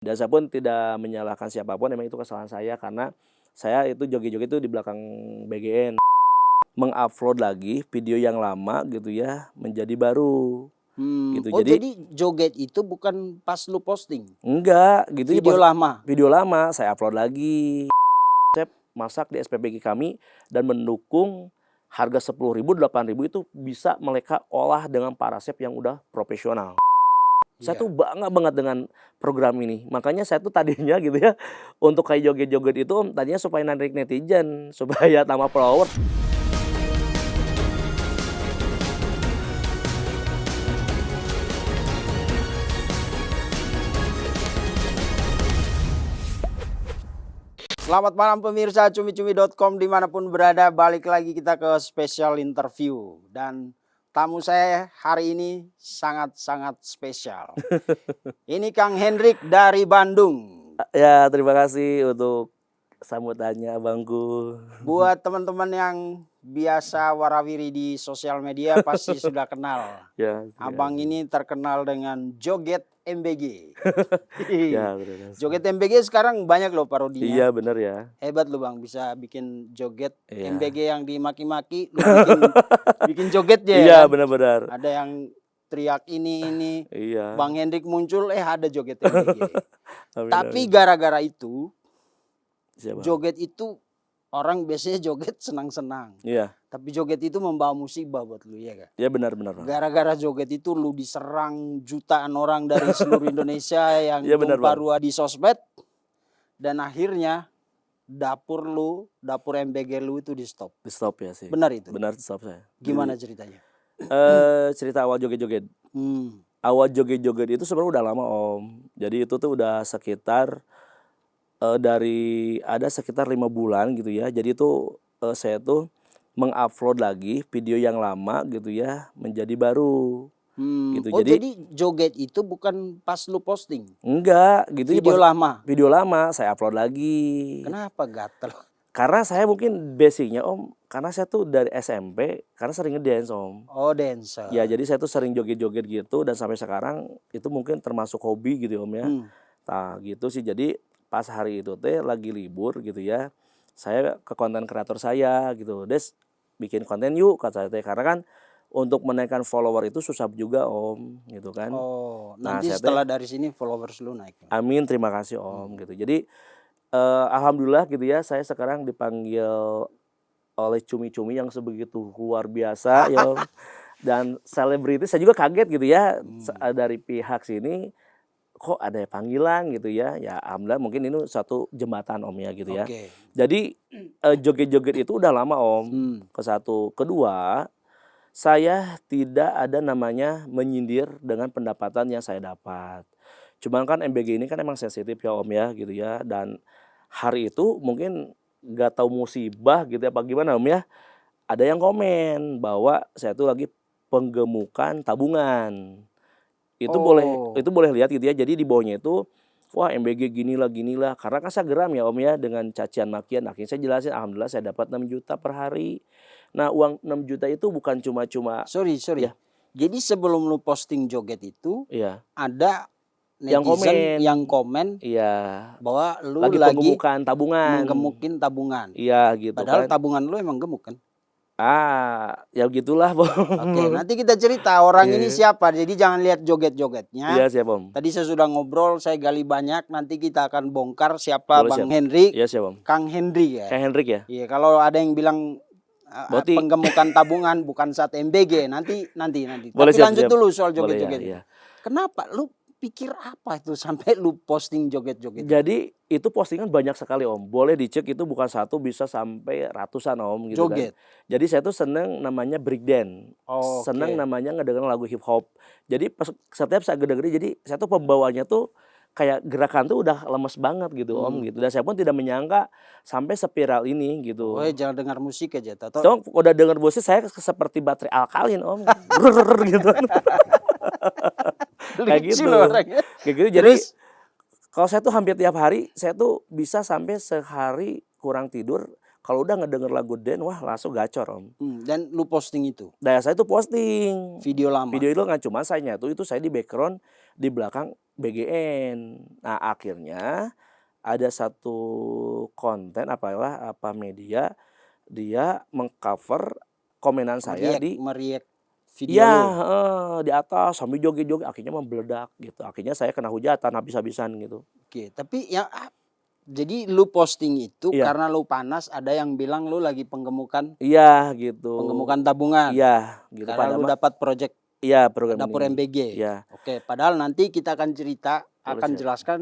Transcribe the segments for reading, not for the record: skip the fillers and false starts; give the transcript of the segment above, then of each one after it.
Dan saya pun tidak menyalahkan siapapun, memang itu kesalahan saya karena saya itu joget-joget itu di belakang BGN. Mengupload lagi video yang lama gitu ya menjadi baru. Gitu. Oh jadi joget itu bukan pas lu posting? Enggak, gitu. Video lama? Video lama, saya upload lagi. Saya masak di SPBG kami dan mendukung harga 10.000, 8.000 itu bisa mereka olah dengan para chef yang udah profesional. Saya tuh bangga banget dengan program ini. Makanya saya tuh tadinya gitu ya, untuk kayak joget-joget itu tadinya supaya narik netizen, supaya tambah follower. Selamat malam pemirsa cumi-cumi.com dimanapun berada, balik lagi kita ke special interview. Dan tamu saya hari ini sangat-sangat spesial. Ini Kang Hendrik dari Bandung. Ya, terima kasih untuk sambutannya abangku. Buat teman-teman yang biasa warawiri di sosial media pasti sudah kenal. Ya, Abang ini terkenal dengan joget MBG. Ya, joget MBG sekarang banyak loh parodinya. Iya benar ya. Hebat lu Bang, bisa bikin joget Iya. MBG yang dimaki-maki, lu bikin jogetnya. Iya kan? benar-benar. Ada yang teriak ini. Iya. Bang Hendrik muncul, ada joget MBG. Amin, Tapi amin. gara-gara itu, Siapa? joget itu orang biasanya joget senang-senang. Iya. Tapi joget itu membawa musibah buat lu, ya kan? Ya benar-benar. Gara-gara joget itu lu diserang jutaan orang dari seluruh Indonesia yang Ya, benar, tumpah ruah di sosmed. Dan akhirnya dapur MBG lu itu di stop. Di stop ya sih. Benar itu? Benar, di stop saya. Gimana ceritanya? Cerita awal joget-joget. Hmm. Awal joget-joget itu sebenarnya udah lama Om. Jadi itu tuh udah sekitar ada sekitar 5 bulan gitu ya. Jadi itu saya tuh mengupload lagi video yang lama gitu ya menjadi baru. Gitu. Oh jadi joget itu bukan pas lu posting? Enggak, gitu. Video lama? Video lama saya upload lagi. Kenapa gatel? Karena saya mungkin basicnya Om, karena saya tuh dari SMP karena sering ngedance Om. Oh dancer. Ya jadi saya tuh sering joget-joget gitu dan sampai sekarang itu mungkin termasuk hobi gitu ya Om ya. Nah gitu sih, jadi pas hari itu teh lagi libur gitu ya, saya ke konten kreator saya gitu, Des bikin konten yuk kata saya teh, karena kan untuk menaikkan follower itu susah juga Om gitu kan. Oh Nah, nanti setelah dari sini followers lu naik. Amin, terima kasih Om gitu. Jadi alhamdulillah gitu ya, saya sekarang dipanggil oleh cumi-cumi yang sebegitu luar biasa ya Om. Dan selebriti saya juga kaget gitu ya, dari pihak sini kok ada panggilan gitu ya. Ya alhamdulillah mungkin ini satu jembatan Om ya gitu ya. Jadi joget-joget itu udah lama Om. Ke satu, kedua saya tidak ada namanya menyindir dengan pendapatan yang saya dapat. Cuman kan MBG ini kan emang sensitif ya Om ya gitu ya. Dan hari itu mungkin gak tahu musibah gitu ya apa gimana Om ya. Ada yang komen bahwa saya tuh lagi penggemukan tabungan. Itu boleh lihat gitu ya. Jadi di bawahnya itu wah MBG ginilah karena kan saya geram ya Om ya dengan cacian makian. Akhirnya saya jelasin alhamdulillah saya dapat 6 juta per hari. Nah uang 6 juta itu bukan cuma Sorry ya. Jadi sebelum lu posting joget itu ada netizen yang komen bahwa lu lagi penggemukan tabungan. Menggemukin tabungan. Iya gitu. Padahal tabungan lu emang gemuk kan? Ya gitulah Bang. Oke, nanti kita cerita orang ini siapa. Jadi jangan lihat joget-jogetnya. Iya siap Om. Tadi saya sudah ngobrol, saya gali banyak. Nanti kita akan bongkar siapa Bang Hendrik. Iya siap Om. Kang Hendrik ya. Kang Hendrik ya. Iya, kalau ada yang bilang penggemukan tabungan bukan saat MBG, nanti. Boleh, tapi lanjut dulu soal joget-joget. Ya. Kenapa lu pikir apa itu sampai lu posting joget-joget? Jadi itu postingan banyak sekali Om. Boleh dicek, itu bukan satu, bisa sampai ratusan Om gitu joget. Kan. Jadi saya tuh seneng namanya breakdance. Seneng namanya ngedengerin lagu hip hop. Jadi setiap saya dengerin, jadi saya tuh pembawanya tuh kayak gerakan tuh udah lemes banget gitu Om gitu. Dan saya pun tidak menyangka sampai spiral ini gitu. Oh jangan dengar musik aja. Cuma udah denger musik saya seperti baterai alkalin Om. Gitu. Kayak gitu. Kayak gitu. Jadi kalau saya tuh hampir tiap hari saya tuh bisa sampai sehari kurang tidur. Kalau udah ngedenger lagu dance, wah langsung gacor Om. Dan lu posting itu? Nah saya tuh posting video lama. Video itu nggak cuma saya nyatu, itu saya di background di belakang BGN. Nah, akhirnya ada satu konten apa media, dia meng-cover komenan saya Meriak video iya, lu. di atas sambil joget-joget, akhirnya membeledak gitu. Akhirnya saya kena hujatan habis-habisan gitu. Oke, tapi jadi lu posting itu Iya, karena lu panas, ada yang bilang lu lagi iya gitu. penggemukan tabungan Iya, gitu karena padahal lu mah dapat proyek iya program dapur ini. MBG. Iya, Oke, padahal nanti kita akan boleh akan siap. jelaskan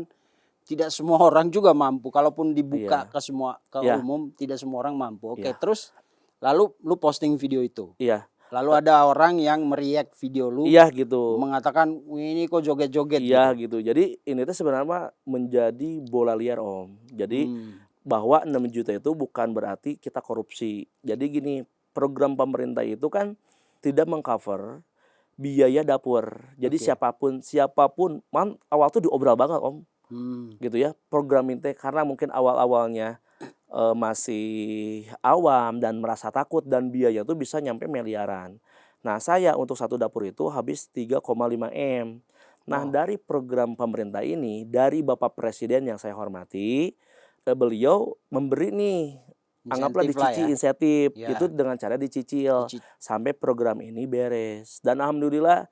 tidak semua orang juga mampu. Kalaupun dibuka Iya, ke iya, umum, tidak semua orang mampu. Oke, iya, terus lalu lu posting video itu. iya. Lalu ada orang yang meriak video lu Iya gitu. mengatakan ini kok joget-joget Iya gitu. gitu. Jadi ini tuh sebenarnya mah menjadi bola liar Om. Jadi Hmm, bahwa 6 juta itu bukan berarti kita korupsi. Jadi gini, program pemerintah itu kan tidak mengcover biaya dapur. Jadi oke. siapapun awal tuh diobral banget Om. Hmm, Gitu ya. Program ini karena mungkin awal-awalnya masih awam dan merasa takut dan biaya tuh bisa nyampe miliaran. Nah, saya untuk satu dapur itu habis 3,5 M. Nah, oh, dari program pemerintah ini, dari Bapak Presiden yang saya hormati, beliau memberi nih, anggaplah insentif lah ya. insentif, Ya, itu dengan cara dicicil dici- sampai program ini beres. Dan alhamdulillah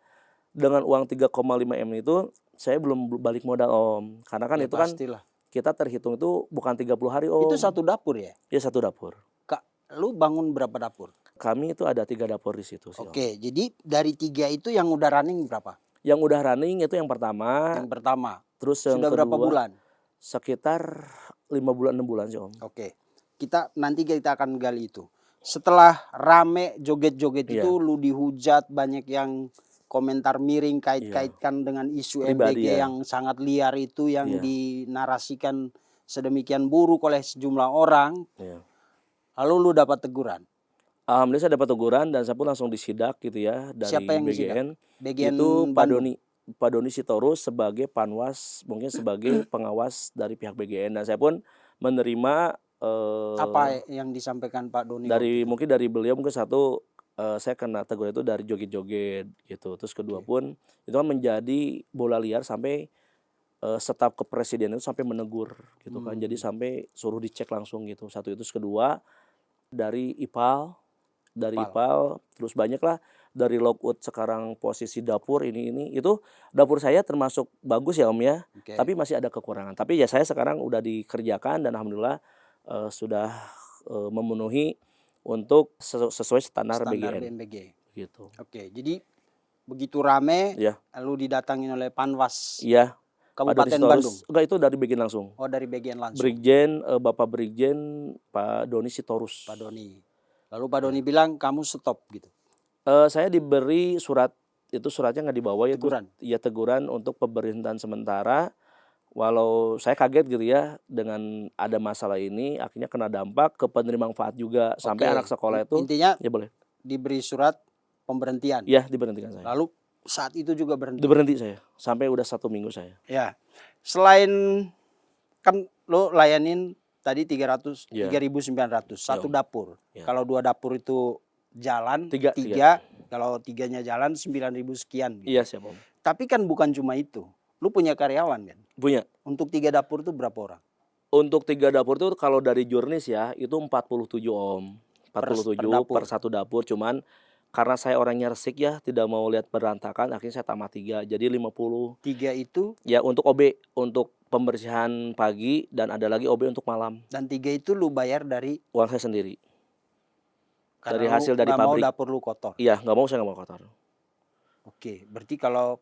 dengan uang 3,5 M itu saya belum balik modal Om. Karena kan ya itu kan pastilah. kita terhitung itu bukan 30 hari Itu Om. satu dapur ya? Ya satu dapur. Kak, lu bangun berapa dapur? Kami itu ada 3 dapur di situ sih Om. Oke, jadi dari 3 itu yang udah running berapa? Yang udah running itu yang pertama, Yang pertama, terus yang sudah berapa kedua bulan? sekitar 5 bulan 6 bulan sih Om. Oke, nanti kita akan gali itu. Setelah rame joget-joget Iya, itu, lu dihujat, banyak yang komentar miring iya. kait-kaitkan dengan isu Pribadi MBG ya. yang sangat liar itu, yang Iya, dinarasikan sedemikian buruk oleh sejumlah orang. iya. Lalu lu dapat teguran. Alhamdulillah saya dapat teguran dan saya pun langsung disidak gitu ya Siapa dari yang disidak? BGN. Bagian Itu Bandung. Pak Doni Sitorus sebagai panwas, mungkin sebagai pengawas dari pihak BGN dan saya pun menerima Apa yang disampaikan Pak Doni waktu itu? mungkin dari beliau mungkin satu saya kena teguran itu dari joget-joget gitu. Terus kedua Oke. pun itu kan menjadi bola liar sampai staf kepresidenan itu sampai menegur gitu kan. Jadi Hmm, sampai suruh dicek langsung gitu. Satu itu, terus kedua dari Pal. terus banyaklah dari Logout sekarang posisi dapur ini itu dapur saya termasuk bagus ya Om ya. Oke. Tapi masih ada kekurangan. Tapi ya saya sekarang udah dikerjakan dan alhamdulillah sudah memenuhi untuk sesuai standar Standar BGN BMBG. gitu. Oke, jadi begitu rame, Ya, lalu didatangin oleh Panwas iya. Pak Doni Kabupaten Bandung. Sitorus, enggak itu dari BGN langsung. Oh, dari bagian langsung, Brigjen, Bapak Brigjen Pak Doni Sitorus. Pak Doni. Lalu Pak Doni Ya. bilang kamu stop gitu. Saya diberi surat, itu suratnya nggak dibawa ya, Teguran. ya teguran untuk pemberhentian sementara. Walau saya kaget gitu ya dengan ada masalah ini, akhirnya kena dampak ke penerima manfaat juga sampai Oke. anak sekolah itu Intinya ya boleh. diberi surat pemberhentian. Ya diberhentikan saya. Lalu saat itu juga berhenti. Diberhenti saya sampai udah 1 minggu saya. Ya. Selain kan lo layanin tadi 300 Iya. 3.900 satu Iya. dapur. Iya. Kalau 2 dapur itu jalan, Tiga. kalau 3-nya jalan 9.000 sekian gitu. Iya siap Om. Tapi kan bukan cuma itu. Lu punya karyawan kan? Punya. Untuk 3 dapur itu berapa orang? Untuk 3 dapur tuh kalau dari jurnis ya itu 47 Om. Per 47 dapur. per satu dapur, cuman karena saya orangnya resik ya, tidak mau lihat berantakan, akhirnya saya tambah 3 jadi 50. 3 itu Ya untuk OB, untuk pembersihan pagi dan ada lagi OB untuk malam. dan 3 itu lu bayar dari Uang saya sendiri. karena Dari lu hasil dari nggak mau pabrik. dapur lu kotor. Iya, nggak mau, saya nggak mau kotor. Oke, berarti kalau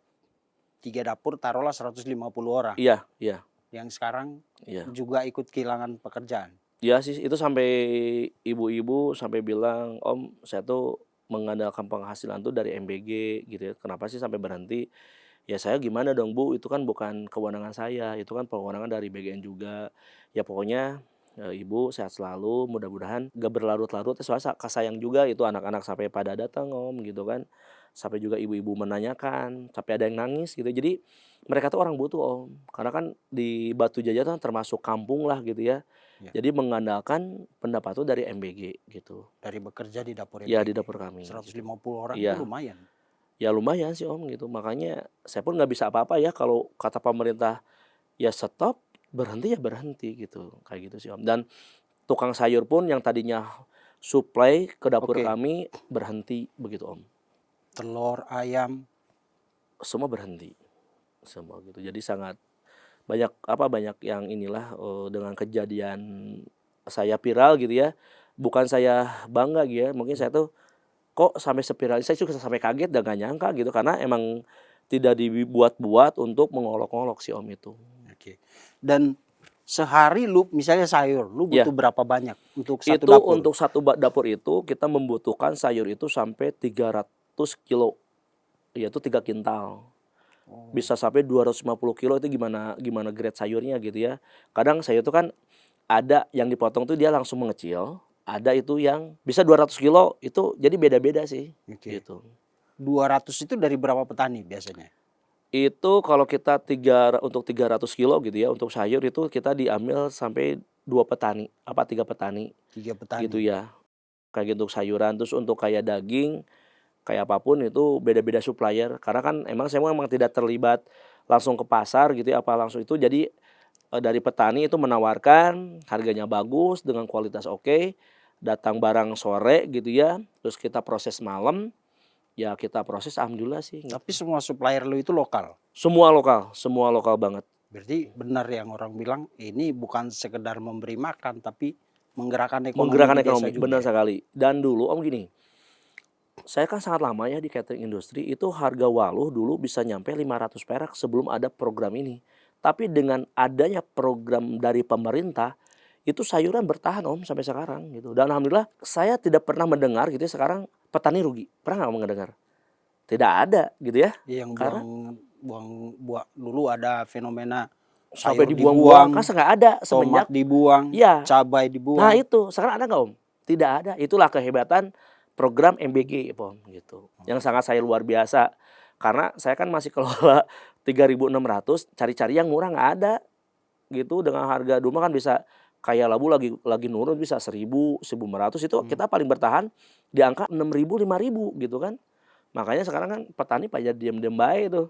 3 dapur taruhlah 150 orang Iya, iya, yang sekarang iya. juga ikut kehilangan pekerjaan. Iya sih, itu sampai ibu-ibu sampai bilang, "Om, saya tuh mengandalkan penghasilan tuh dari MBG gitu ya. Kenapa sih sampai berhenti?" Ya saya gimana dong Bu, itu kan bukan kewenangan saya, itu kan kewenangan dari BGN juga. Ya pokoknya Ibu sehat selalu, mudah-mudahan gak berlarut-larut. Soalnya sayang juga itu anak-anak sampai pada datang Om gitu kan. Sampai juga ibu-ibu menanyakan, sampai ada yang nangis gitu. Jadi mereka tuh orang butuh Om. Karena kan di Batu Jajar tuh termasuk kampung lah gitu ya. Ya. Jadi mengandalkan pendapat tuh dari MBG gitu. Dari bekerja di dapur Ya di MBG. dapur kami. 150 orang Iya. itu lumayan. Ya lumayan sih Om gitu. Makanya saya pun nggak bisa apa-apa ya kalau kata pemerintah ya stop, berhenti ya berhenti gitu. Kayak gitu sih Om. Dan tukang sayur pun yang tadinya supply ke dapur Oke. kami berhenti begitu Om. Telur, ayam. Semua berhenti. Semua gitu. Jadi sangat banyak yang inilah dengan kejadian saya viral gitu ya. Bukan saya bangga gitu ya. Mungkin saya tuh kok sampai seviral ini, saya juga sampai kaget dan gak nyangka gitu karena emang tidak dibuat-buat untuk mengolok-olok si Om itu. Oke. Dan sehari lu misalnya sayur, lu butuh Ya, berapa banyak untuk satu itu dapur? untuk satu dapur itu kita membutuhkan sayur itu sampai 300 kilo, yaitu 3 kintal. Oh, Bisa sampai 250 kilo itu gimana gimana grade sayurnya gitu ya. Kadang sayur itu kan ada yang dipotong tuh dia langsung mengecil, ada itu yang bisa 200 kilo itu jadi beda-beda sih oke. gitu. 200 itu dari berapa petani biasanya? Itu kalau kita untuk 300 kilo gitu ya, untuk sayur itu kita diambil sampai 2 petani, apa 3 petani 3 gitu petani. ya. Kayak gitu untuk sayuran, terus untuk kayak daging, kayak apapun itu beda-beda supplier. Karena kan emang saya memang tidak terlibat langsung ke pasar gitu ya, apa langsung itu. Jadi dari petani itu menawarkan harganya bagus dengan kualitas oke, datang barang sore gitu ya, terus kita proses malam, ya kita proses alhamdulillah sih Tapi gitu. semua supplier lu itu lokal. Semua lokal banget. Berarti benar yang orang bilang ini bukan sekedar memberi makan tapi menggerakkan ekonomi Menggerakkan di desa ekonomi, juga benar ya. sekali. Dan dulu Om gini, saya kan sangat lama ya di catering industri, itu harga waluh dulu bisa nyampe 500 perak sebelum ada program ini. Tapi dengan adanya program dari pemerintah, itu sayuran bertahan Om sampai sekarang gitu. Dan alhamdulillah saya tidak pernah mendengar gitu ya sekarang petani rugi. Pernah nggak mendengar? Tidak ada gitu ya. Yang Karena buang dulu ada fenomena sampai sayur dibuang-buang kan dibuang, nggak ada tomat semenjak dibuang, ya. cabai Nah dibuang. itu, sekarang ada nggak Om? Tidak ada. Itulah kehebatan program MBG Om gitu. Yang sangat saya luar biasa. Karena saya kan masih kelola 3.600, cari-cari yang murah nggak ada gitu. Dengan harga dulu kan bisa kayak labu lagi nurun bisa 1.000, 1.500 itu Hmm. kita paling bertahan di angka 6.000, 5.000 gitu kan. Makanya sekarang kan petani pada diem-diem baik tuh.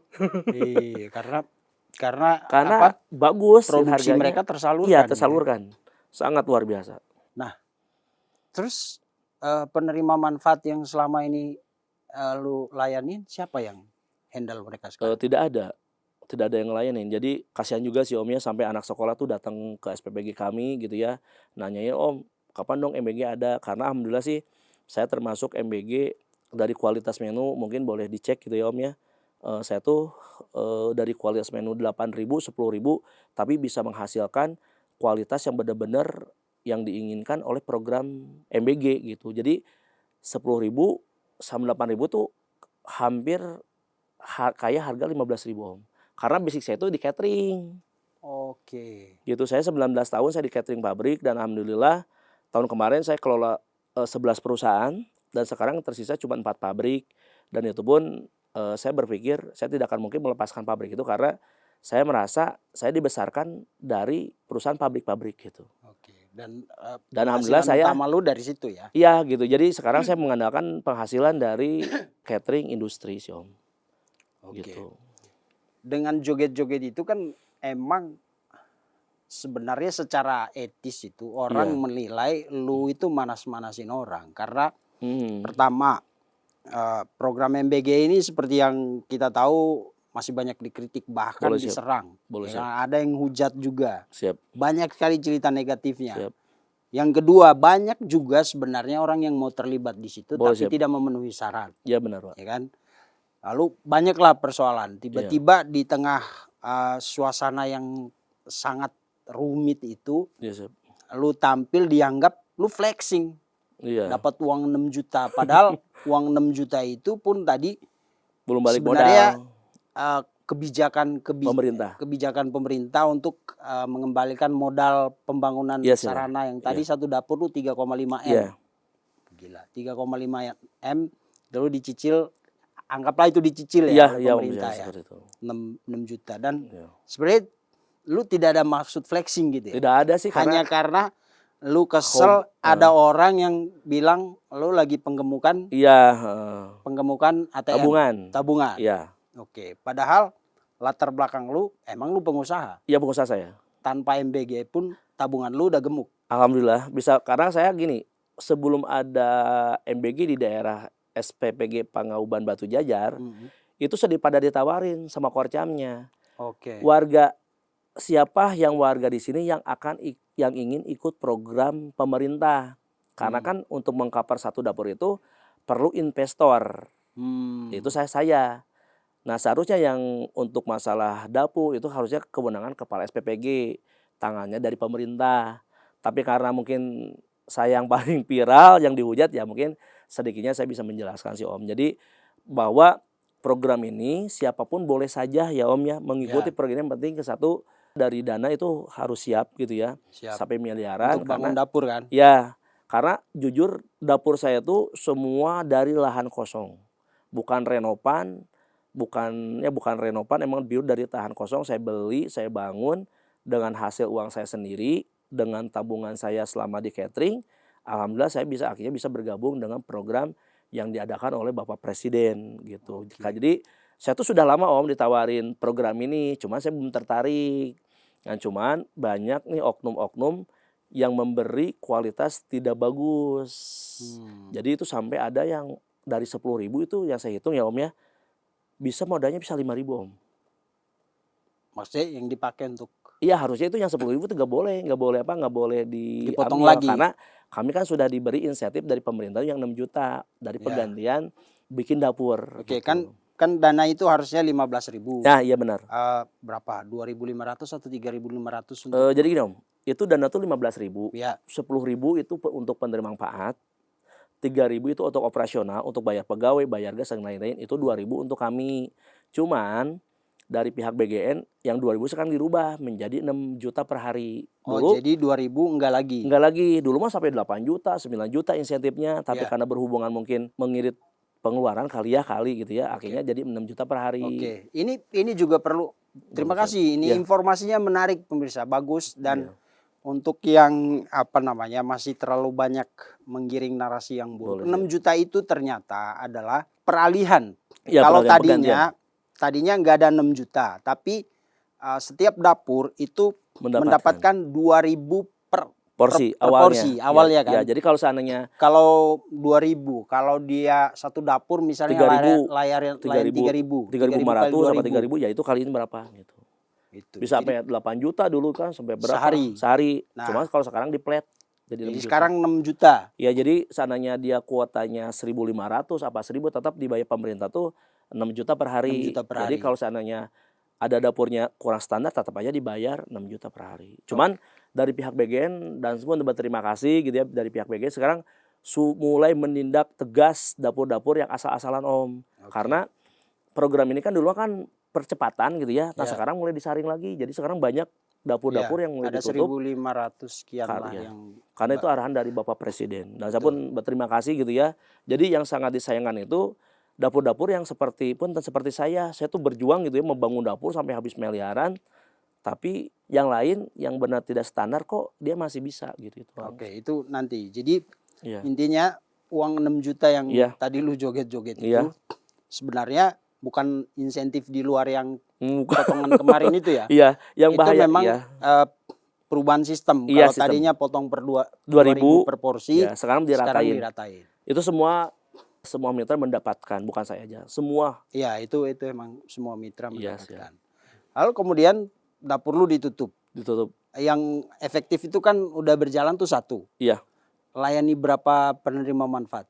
Iya, karena Karena apa? bagus Produksi harganya. mereka Iya tersalurkan gitu ya. tersalurkan. Sangat luar biasa. Nah, terus penerima manfaat yang selama ini lu layanin siapa yang handle mereka sekarang? Tidak ada. Tidak ada yang ngelayanin. Jadi kasihan juga sih Om ya sampai anak sekolah tuh datang ke SPBG kami gitu ya. Nanyain, "Om, kapan dong MBG ada?" Karena alhamdulillah sih saya termasuk MBG dari kualitas menu mungkin boleh dicek gitu ya Om ya. Saya tuh dari kualitas menu 8.000, 10.000 tapi bisa menghasilkan kualitas yang benar-benar yang diinginkan oleh program MBG gitu. Jadi 10.000 sama 8.000 tuh hampir kayak harga 15.000 Om. Karena basic saya itu di catering. Oke. Gitu, saya 19 tahun saya di catering pabrik dan alhamdulillah tahun kemarin saya kelola 11 perusahaan dan sekarang tersisa cuma 4 pabrik dan itu pun saya berpikir saya tidak akan mungkin melepaskan pabrik itu karena saya merasa saya dibesarkan dari perusahaan pabrik-pabrik gitu. Oke. Dan alhamdulillah Penghasilan saya utama lu dari situ ya? iya gitu. Jadi sekarang saya mengandalkan penghasilan dari catering industri sih Om. Oke. Gitu. Dengan joget-joget itu kan emang sebenarnya secara etis itu orang Iya. menilai lu itu manas-manasin orang karena Hmm. pertama program MBG ini seperti yang kita tahu masih banyak dikritik bahkan Boleh siap. diserang. Boleh Ya siap. kan? Ada yang hujat juga. Siap. Banyak sekali cerita negatifnya. Siap. Yang kedua, banyak juga sebenarnya orang yang mau terlibat di situ Boleh tapi siap. tidak memenuhi syarat, Iya benar Pak. ya kan? Lalu banyaklah persoalan. Iya. Tiba-tiba di tengah suasana yang sangat rumit itu, Iya siap. lu tampil dianggap lu flexing, Iya. dapat uang 6 juta. Padahal uang 6 juta itu pun tadi Belum balik sebenarnya modal. Pemerintah. kebijakan pemerintah untuk mengembalikan modal pembangunan Iya sih. sarana yang tadi Iya. satu dapur lu 3,5 M. Iya. Gila, 3,5 M lalu dicicil, anggaplah itu dicicil Iya, ya oleh iya Om, pemerintah bisa ya. seperti itu. 6 juta dan Iya. sebenarnya lu tidak ada maksud flexing gitu ya. Tidak ada sih Hanya karena karena lu kesel ada Heeh. orang yang bilang lu lagi penggemukan Iya, heeh. ATM, Tabungan. tabungan. Iya. Oke, padahal latar belakang lu emang lu pengusaha. Iya, pengusaha saya. Tanpa MBG pun tabungan lu udah gemuk. Alhamdulillah bisa, karena saya gini, sebelum ada MBG di daerah SPPG Pangauban Batu Jajar, Mhm. itu sudah pada ditawarin sama Korcamnya. Oke. Warga siapa yang warga di sini yang akan yang ingin ikut program pemerintah. Karena Hmm. kan untuk mengcover satu dapur itu perlu investor. Itu saya. Nah, seharusnya yang untuk masalah dapur itu harusnya kewenangan kepala SPPG, tangannya dari pemerintah. Tapi karena mungkin saya yang paling viral, yang dihujat, ya mungkin sedikitnya saya bisa menjelaskan sih Om. Jadi bahwa program ini siapapun boleh saja ya Om ya mengikuti Ya, program. Yang penting ke satu, dari dana itu harus siap gitu ya, siap. sampai miliaran. Untuk bangun Karena dapur kan? ya, karena jujur dapur saya tuh semua dari lahan kosong, bukan renovan, bukan renovan, emang biur dari lahan kosong saya beli, saya bangun dengan hasil uang saya sendiri, dengan tabungan saya selama di catering. Alhamdulillah saya akhirnya bisa bergabung dengan program yang diadakan oleh Bapak Presiden gitu. Oke. Jadi saya tuh sudah lama Om ditawarin program ini, cuman saya belum tertarik. Nah, cuman banyak nih oknum-oknum yang memberi kualitas tidak bagus. Jadi itu sampai ada yang dari 10.000 itu yang saya hitung ya Om ya, bisa modalnya bisa 5.000 Om. Maksudnya yang dipakai untuk Iya, harusnya itu yang 10.000 itu nggak boleh dipotong diambil. lagi. Karena kami kan sudah diberi insentif dari pemerintah yang 6 juta dari Ya. pergantian bikin dapur. Oke, Gitu. kan dana itu harusnya 15.000. Nah, iya benar. Berapa? 2.500 atau 3.500 untuk Jadi gini Om, itu dana tuh 15.000, ya. 10.000 itu untuk penerima manfaat, 3.000 itu untuk operasional, untuk bayar pegawai, bayar gas dan lain-lain, itu 2.000 untuk kami. Cuman dari pihak BGN yang 2.000 sekarang dirubah menjadi 6 juta per hari. Oh, Dulu jadi 2.000 enggak lagi. enggak lagi, dulu mah sampai 8 juta, 9 juta insentifnya, tapi Ya. karena berhubungan mungkin mengirit pengeluaran kali gitu ya, akhirnya jadi 6 juta per hari. Oke, ini juga perlu. Terima Bagus, kasih. Ini ya. informasinya menarik pemirsa, bagus. Dan Iya. untuk yang masih terlalu banyak menggiring narasi yang buruk. Boleh, 6 juta itu ternyata adalah peralihan. Iya, Kalau pergantian. tadinya nggak ada 6 juta, tapi setiap dapur itu mendapatkan 2.000 per porsi per awalnya. porsi awalnya Ya, kan. jadi kalau seandainya Kalau 2.000, kalau dia satu dapur misalnya 3.000, layar 3.000, 3.500 sampai 3.000, ya itu kaliin berapa gitu. Gitu. Bisa Jadi sampai 8 juta dulu kan, sampai berapa? Sehari. Sehari. Nah. Cuma kalau sekarang di flat jadi 6 juta. sekarang 6 juta. Ya, jadi seandainya dia kuotanya 1.500 apa 1.000, tetap dibayar pemerintah tuh 6 juta per hari. 6 juta per Jadi hari. kalau seandainya ada dapurnya kurang standar, tetap aja dibayar 6 juta per hari. Cuman dari pihak BGN dan semua berterima kasih gitu ya, dari pihak BGN sekarang mulai menindak tegas dapur-dapur yang asal-asalan Om. Karena program ini kan dulu kan percepatan gitu ya. Nah, sekarang mulai disaring lagi. Jadi sekarang banyak dapur-dapur yang mulai ada ditutup. 1.500 sekian lah yang Karena itu arahan dari Bapak Presiden. Dan saya pun berterima kasih gitu ya. Jadi yang sangat disayangkan itu dapur-dapur yang seperti saya tuh berjuang gitu ya, membangun dapur sampai habis miliaran. Tapi yang lain yang benar tidak standar kok dia masih bisa gitu. Oke, itu nanti. Jadi Iya. intinya uang 6 juta yang Iya. tadi lu joget-joget Iya. itu sebenarnya bukan insentif di luar yang Bukan. potongan kemarin itu ya. Iya, yang itu bahaya memang iya. Perubahan sistem. Iya, Kalau sistem. tadinya potong per 2.000 per porsi, ya, sekarang diratain. Itu semua mitra mendapatkan, bukan saya aja. Semua. Iya, itu emang semua mitra Iya, mendapatkan. Lalu kemudian dapur lu ditutup. Yang efektif itu kan udah berjalan tuh 1. Iya. Layani berapa penerima manfaat?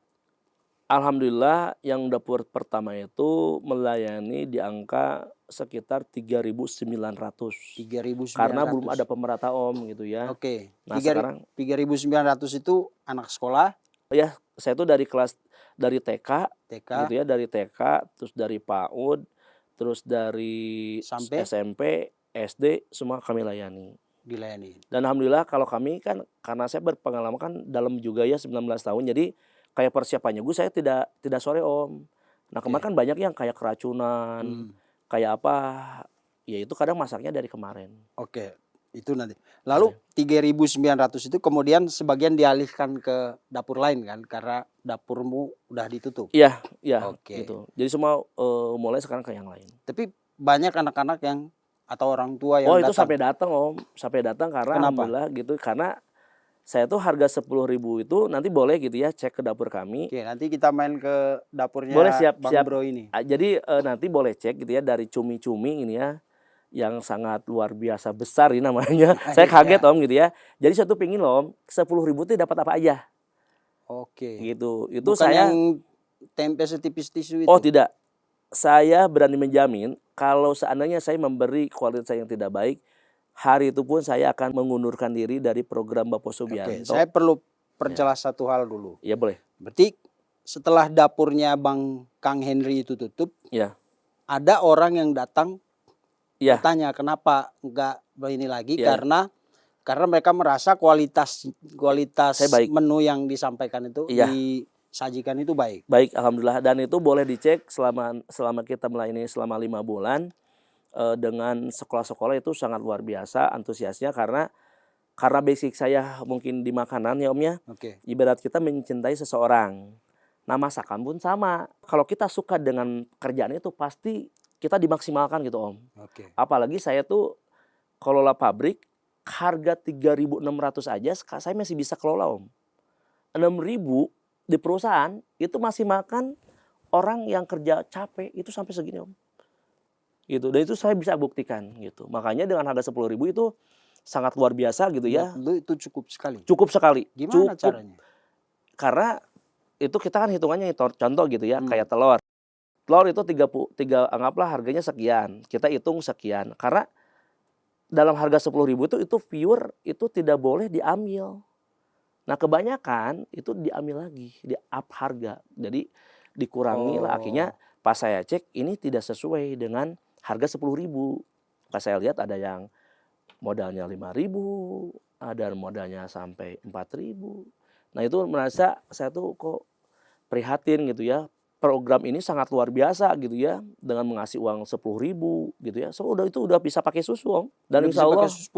Alhamdulillah yang dapur pertama itu melayani di angka sekitar 3.900. 3.900. Karena belum ada pemerata Om gitu ya. Oke. Nah, sekarang 3.900 itu anak sekolah. Ya, saya tuh dari TK gitu ya, dari TK, terus dari PAUD, terus dari SMP, SD, semua kami layani. Dilayani. Dan alhamdulillah kalau kami kan, karena saya berpengalaman kan dalam juga ya 19 tahun, jadi kayak persiapannya gue saya tidak sore Om. Nah, kemarin kan banyak yang kayak keracunan, kayak apa, ya itu kadang masaknya dari kemarin. Oke. Itu nanti. Lalu 3.900 itu kemudian sebagian dialihkan ke dapur lain kan karena dapurmu udah ditutup. Iya, iya, Oke. gitu. Jadi semua mulai sekarang ke yang lain. Tapi banyak anak-anak yang atau orang tua Oh yang itu datang. sampai datang Om, sampai datang karena Kenapa? alhamdulillah gitu, karena saya tuh harga 10.000 itu nanti boleh gitu ya cek ke dapur kami. Oke, nanti kita main ke Boleh, dapurnya siap Bang siap. Bro ini. Jadi nanti boleh cek gitu ya dari cumi-cumi ini ya, yang sangat luar biasa besar ini namanya. Saya kaget Iya. Om gitu ya. Jadi saya tuh pingin loh Om, 10.000 tuh dapat apa aja Oke. gitu. Itu Bukan yang saya, tempe setipis tisu oh itu. tidak, saya berani menjamin kalau seandainya saya memberi kualitas yang tidak baik, hari itu pun saya akan mengundurkan diri dari program Bapak Oke, Subianto. saya perlu perjelas satu hal dulu. Ya boleh. Berarti setelah dapurnya Bang Kang Henry itu tutup, Ya, ada orang yang datang ya, bertanya kenapa enggak ini lagi ya. karena mereka merasa kualitas Saya baik. menu yang disampaikan itu Iya. disajikan itu baik. Baik, alhamdulillah. Dan itu boleh dicek selama kita melayani selama 5 bulan dengan sekolah-sekolah itu sangat luar biasa antusiasnya karena basic saya mungkin di makanan ya Om ya. Oke. Ibarat kita mencintai seseorang. Nah masakan pun sama. Kalau kita suka dengan kerjaan itu pasti kita dimaksimalkan gitu Om. Oke. Apalagi saya tuh kelola pabrik harga 3.600 aja saya masih bisa kelola Om. 6.000 di perusahaan itu masih makan orang yang kerja capek itu sampai segini Om. Gitu. Dan itu saya bisa buktikan gitu. Makanya dengan harga 10.000 itu sangat luar biasa gitu ya. Itu cukup sekali. Cukup sekali. Gimana Cukup. caranya? Karena itu kita kan hitungannya contoh gitu ya, kayak telur. Telur itu 3 anggaplah harganya sekian. Kita hitung sekian. Karena dalam harga 10.000 itu pure itu tidak boleh diambil. Nah kebanyakan itu diambil lagi, di up harga. Jadi dikurangi lah akhirnya pas saya cek ini tidak sesuai dengan harga 10.000. Pas saya lihat ada yang modalnya 5.000, ada modalnya sampai 4.000. Nah itu merasa saya tuh kok prihatin gitu ya. Program ini sangat luar biasa gitu ya, dengan mengasih uang 10.000 gitu ya. So itu udah bisa pakai susu Om. Dan insya Allah 10.000.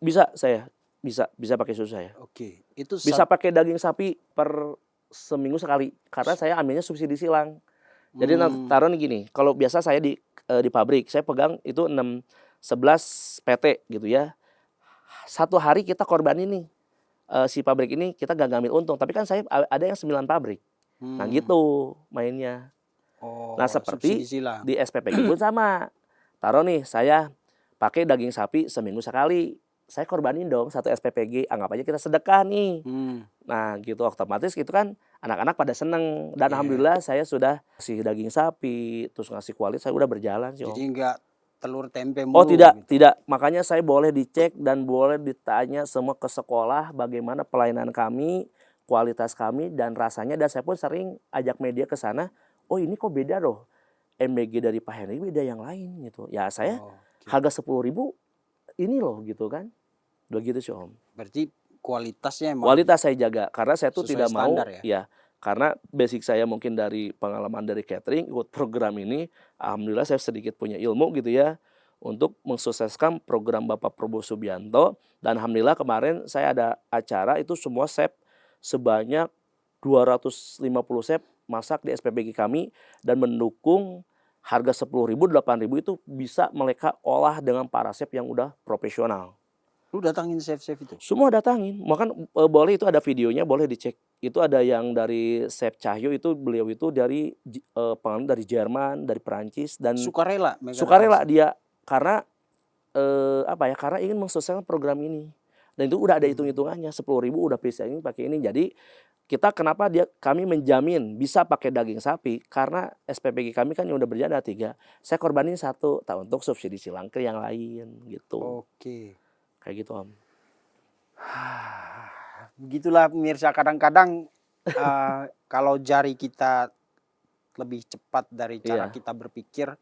bisa saya bisa pakai susu saya. Oke, itu Bisa pakai daging sapi per seminggu sekali karena saya ambilnya subsidi silang. Jadi taruh nih gini, kalau biasa saya di pabrik saya pegang itu 11 PT gitu ya. Satu hari kita korbanin nih si pabrik ini kita gak ngambil untung, tapi kan saya ada yang 9 pabrik. Nah gitu mainnya. Nah seperti di SPPG pun sama. Taruh nih saya pakai daging sapi seminggu sekali. Saya korbanin dong satu SPPG, anggap aja kita sedekah nih. Nah gitu otomatis gitu kan anak-anak pada seneng. Dan alhamdulillah saya sudah kasih daging sapi, terus ngasih kualitas, saya udah berjalan sih Om. Jadi enggak telur tempe mulu. Oh tidak, gitu. tidak. Makanya saya boleh dicek dan boleh ditanya semua ke sekolah bagaimana pelayanan kami, kualitas kami dan rasanya. Dan saya pun sering ajak media ke sana. Oh ini kok beda loh. MBG dari Pak Henry beda yang lain gitu. Ya saya harga 10.000 ini loh gitu kan. Begitu sih Om. Berarti kualitasnya emang Kualitas saya jaga karena saya tuh tidak mau ya? karena basic saya mungkin dari pengalaman dari catering ikut program ini, alhamdulillah saya sedikit punya ilmu gitu ya untuk mensukseskan program Bapak Prabowo Subianto. Dan alhamdulillah kemarin saya ada acara itu semua chef sebanyak 250 chef masak di SPBG kami dan mendukung harga 10.000, 8.000 itu bisa mereka olah dengan para chef yang udah profesional. Lu datangin chef-chef itu? Semua datangin, bahkan boleh itu ada videonya, boleh dicek. Itu ada yang dari Chef Cahyo itu beliau itu dari pengalaman dari Jerman, dari Perancis dan sukarela dia karena karena ingin mensukseskan program ini. Dan itu udah ada hitung-hitungannya 10.000 udah bisa ini pakai ini. Jadi kita kenapa kami menjamin bisa pakai daging sapi karena SPPG kami kan yang udah berjalan ada 3. Saya korbanin 1 untuk subsidi silang ke yang lain gitu. Oke. Kayak gitu Om. Begitulah pemirsa, kadang-kadang kalau jari kita lebih cepat dari cara kita berpikir,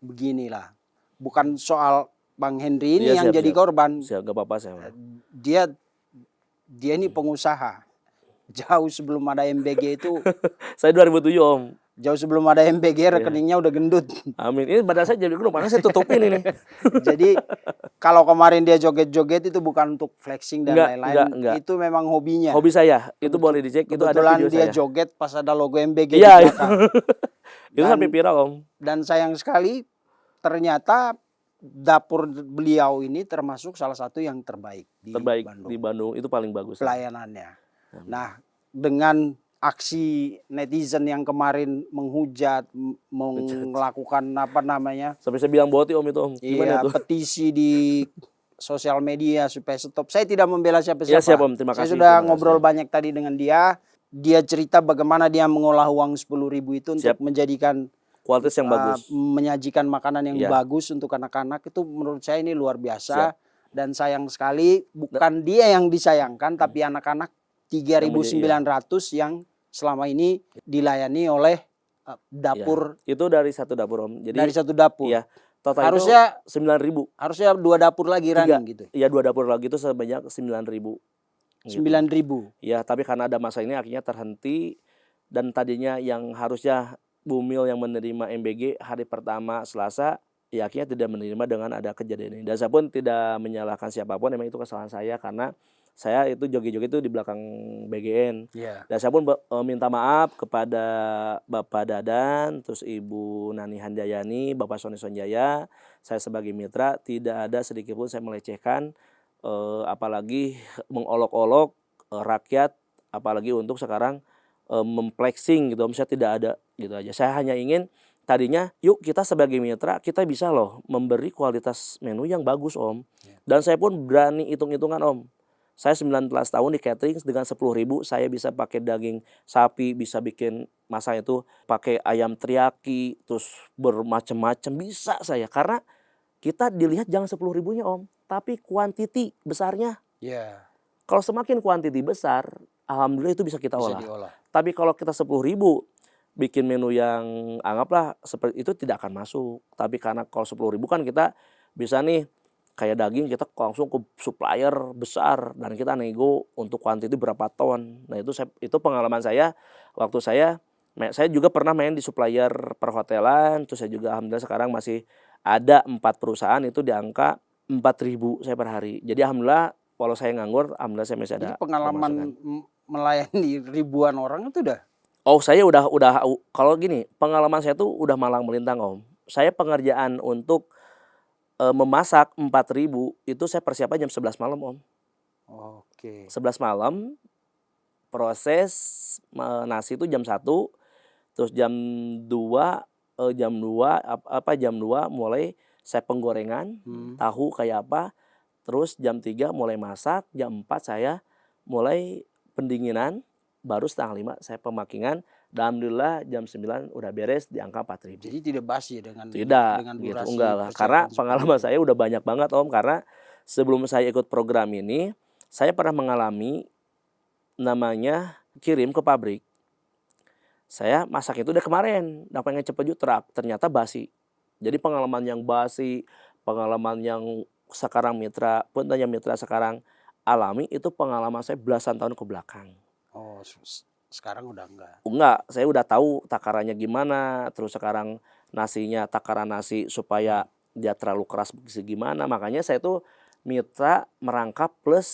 beginilah. Bukan soal Bang Henry ini yang jadi korban. Siap, gak apa-apa saya. Dia ini pengusaha. Jauh sebelum ada MBG itu. Saya 2007 Om. Jauh sebelum ada MBG Iya. rekeningnya udah gendut. Amin. Ini badan saya jadi gendut, makanya saya tutupin ini. Jadi kalau kemarin dia joget-joget itu bukan untuk flexing dan lain-lain, enggak. itu memang hobinya. Hobi saya, itu boleh dicek, itu ada Kebetulan video dia saya. joget pas ada logo MBG di Iya, belakang. itu Dan- sampai viral Om. Dan sayang sekali ternyata dapur beliau ini termasuk salah satu yang terbaik di Terbaik Bandung. di Bandung, itu paling bagus. Pelayanannya. Nah, dengan aksi netizen yang kemarin menghujat, melakukan apa namanya? Sampai saya bilang boti Om itu Om. Gimana Iya, tuh? petisi di sosial media supaya stop. Saya tidak membela siapa-siapa. Ya siap Om, terima Saya kasih. sudah terima ngobrol kasih. banyak tadi dengan dia. Dia cerita bagaimana dia mengolah uang 10.000 itu untuk Siap. menjadikan Kualitas yang bagus. menyajikan makanan yang Iya. bagus untuk anak-anak. Itu menurut saya ini luar biasa. Siap. Dan sayang sekali bukan dia yang disayangkan, tapi anak-anak 3.900 yang selama ini dilayani oleh dapur, Itu dari satu dapur Om. Jadi dari satu dapur. iya, total Harusnya itu 9.000. harusnya 2 dapur lagi running gitu. Iya, 2 dapur lagi itu sebanyak 9.000. Gitu. 9.000. Ya, tapi karena ada masa ini akhirnya terhenti, dan tadinya yang harusnya Bumil yang menerima MBG hari pertama Selasa, ya akhirnya tidak menerima dengan ada kejadian ini. Dan saya pun tidak menyalahkan siapapun, memang itu kesalahan saya karena saya itu joget-joget itu di belakang BGN. Iya. Dan saya pun minta maaf kepada Bapak Dadan, terus Ibu Nani Handayani, Bapak Sony Sonjaya. Saya sebagai mitra tidak ada sedikit pun saya melecehkan, apalagi mengolok-olok rakyat, apalagi untuk sekarang memplexing gitu. Saya tidak ada gitu aja. Saya hanya ingin tadinya yuk kita sebagai mitra kita bisa loh memberi kualitas menu yang bagus Om. Dan saya pun berani hitung-hitungan Om. Saya 19 tahun di catering dengan 10.000 saya bisa pakai daging sapi, bisa bikin masa itu pakai ayam teriyaki, terus bermacam-macam bisa saya. Karena kita dilihat jangan 10.000-nya Om, tapi kuantiti besarnya. Iya. Kalau semakin kuantiti besar, alhamdulillah itu bisa kita Bisa olah. diolah. Tapi kalau kita 10.000 bikin menu yang anggaplah seperti itu tidak akan masuk. Tapi karena kalau 10.000 kan kita bisa nih kayak daging kita langsung ke supplier besar dan kita nego untuk kuantiti berapa ton. Nah itu pengalaman saya waktu saya juga pernah main di supplier perhotelan. Terus saya juga alhamdulillah sekarang masih ada 4 perusahaan itu di angka 4.000 saya per hari. Jadi alhamdulillah walau saya nganggur, alhamdulillah saya masih ada Jadi pengalaman melayani ribuan orang itu udah. Oh saya udah kalau gini pengalaman saya tuh udah malang melintang Om. Saya pengerjaan untuk memasak 4.000 itu saya persiapan jam 11 malam Om. Oke. 11 malam proses nasi itu jam 1, terus jam 2 mulai saya penggorengan tahu kayak apa, terus jam 3 mulai masak, jam 4 saya mulai pendinginan, baru setengah 5 saya pemakingan. Alhamdulillah jam 9 udah beres di angka 4.000. Jadi tidak basi dengan Tidak gitu, durasi enggak lah. persiapan Karena seperti pengalaman itu. saya udah banyak banget Om. Karena sebelum saya ikut program ini, saya pernah mengalami namanya kirim ke pabrik. Saya masak itu udah kemarin, udah pengen cepet jutrak, ternyata basi. Jadi pengalaman yang basi, pengalaman yang sekarang mitra sekarang alami, itu pengalaman saya belasan tahun ke belakang. Oh, sekarang udah enggak. Enggak, saya udah tahu takarannya gimana, terus sekarang nasinya takaran nasi supaya dia terlalu keras gimana. Makanya saya tuh mitra merangkap plus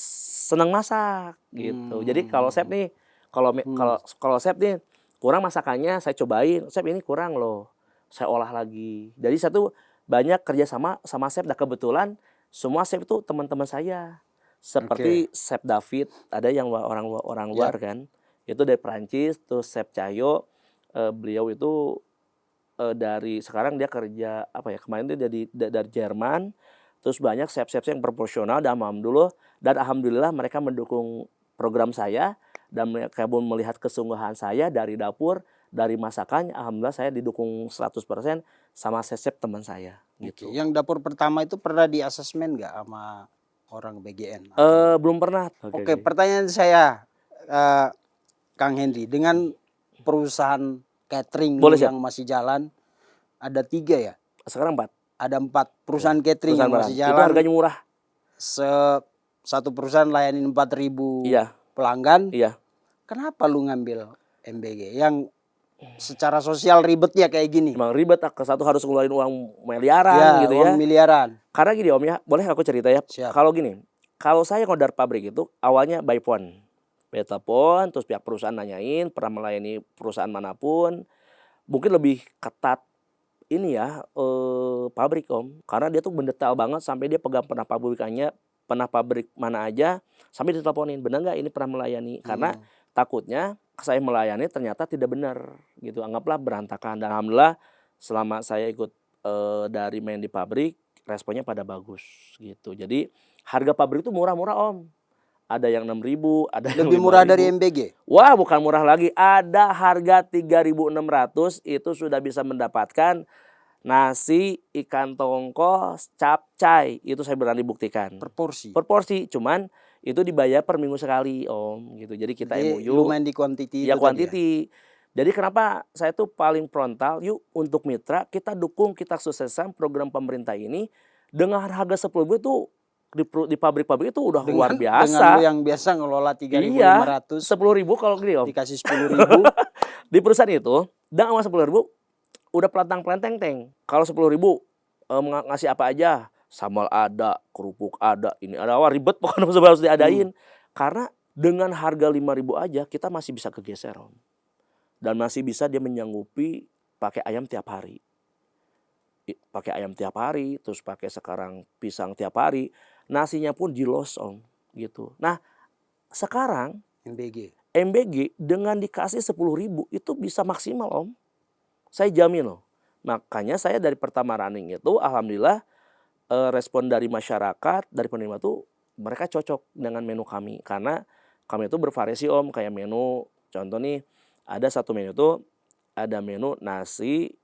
senang masak gitu. Jadi kalau chef nih, kalau chef nih kurang masakannya saya cobain, chef ini kurang loh, saya olah lagi. Jadi saya tuh banyak kerja sama chef. Dan kebetulan semua chef itu teman-teman saya. Seperti Chef David, ada yang orang luar kan. Itu dari Perancis, terus Chef Cahyo, beliau itu sekarang dia kerja kemarin dia dari Jerman. Terus banyak chef-chef yang proporsional dan alhamdulillah mereka mendukung program saya dan mereka pun melihat kesungguhan saya dari dapur, dari masakannya. Alhamdulillah saya didukung 100% sama chef teman saya gitu. Yang dapur pertama itu pernah di asesmen nggak sama orang BGN? Belum pernah. Oke, pertanyaan saya Kang Hendy, dengan perusahaan catering yang masih jalan ada 3 ya? Sekarang 4. Ada 4 perusahaan catering yang masih jalan. Itu harganya murah. Satu perusahaan layanin 4.000 Iya. pelanggan. Iya. Kenapa lu ngambil MBG? Yang secara sosial ribetnya kayak gini. Emang ribet, ke satu harus ngeluarin uang Ya, miliaran gitu uang ya. miliaran. Karena gini Om ya, boleh aku cerita ya? Siap. Kalau gini, kalau saya ngorder pabrik itu awalnya by phone. By telepon, terus pihak perusahaan nanyain, pernah melayani perusahaan manapun. Mungkin lebih ketat ini ya, pabrik Om. Karena dia tuh mendetail banget sampai dia pegang pernah pabrikannya, pernah pabrik mana aja, sampai diteleponin, benar nggak ini pernah melayani? Karena takutnya saya melayani ternyata tidak benar gitu, anggaplah berantakan. Dan alhamdulillah selama saya ikut dari main di pabrik, responnya pada bagus gitu. Jadi harga pabrik itu murah-murah Om. Ada yang 6.000, ada yang Lebih murah dari 5.000. MBG. Wah, bukan murah lagi. Ada harga 3.600 itu sudah bisa mendapatkan nasi, ikan tongkol, capcay. Itu saya berani buktikan. Per porsi. Per porsi, cuman itu dibayar per minggu sekali Om gitu. Jadi kita Jadi MOU. lumayan di quantity Ya itu tadi ya. quantity. Jadi kenapa saya tuh paling frontal, yuk untuk mitra kita dukung, kita sukseskan program pemerintah ini dengan harga 10.000 itu di pabrik-pabrik itu udah luar Dengan biasa. lu yang biasa ngelola 3.500 Iya, 10.000 kalau gini Om. dikasih 10.000. Di perusahaan itu, dengan uang 10.000 udah pelantang-pelenteng teng. Kalau 10.000 ngasih apa aja, sambal ada, kerupuk ada, ini ada, wah ribet pokoknya harus diadain. Karena dengan harga 5.000 aja kita masih bisa kegeser Om. Dan masih bisa dia menyanggupi pakai ayam tiap hari. Pakai ayam tiap hari, terus pakai sekarang pisang tiap hari, nasinya pun jilos Om gitu. Nah, sekarang MBG dengan dikasih 10.000 itu bisa maksimal Om. Saya jamin loh. Makanya saya dari pertama running itu alhamdulillah respon dari masyarakat, dari penerima tuh mereka cocok dengan menu kami. Karena kami itu bervariasi Om, kayak menu contoh nih, ada satu menu tuh ada menu nasi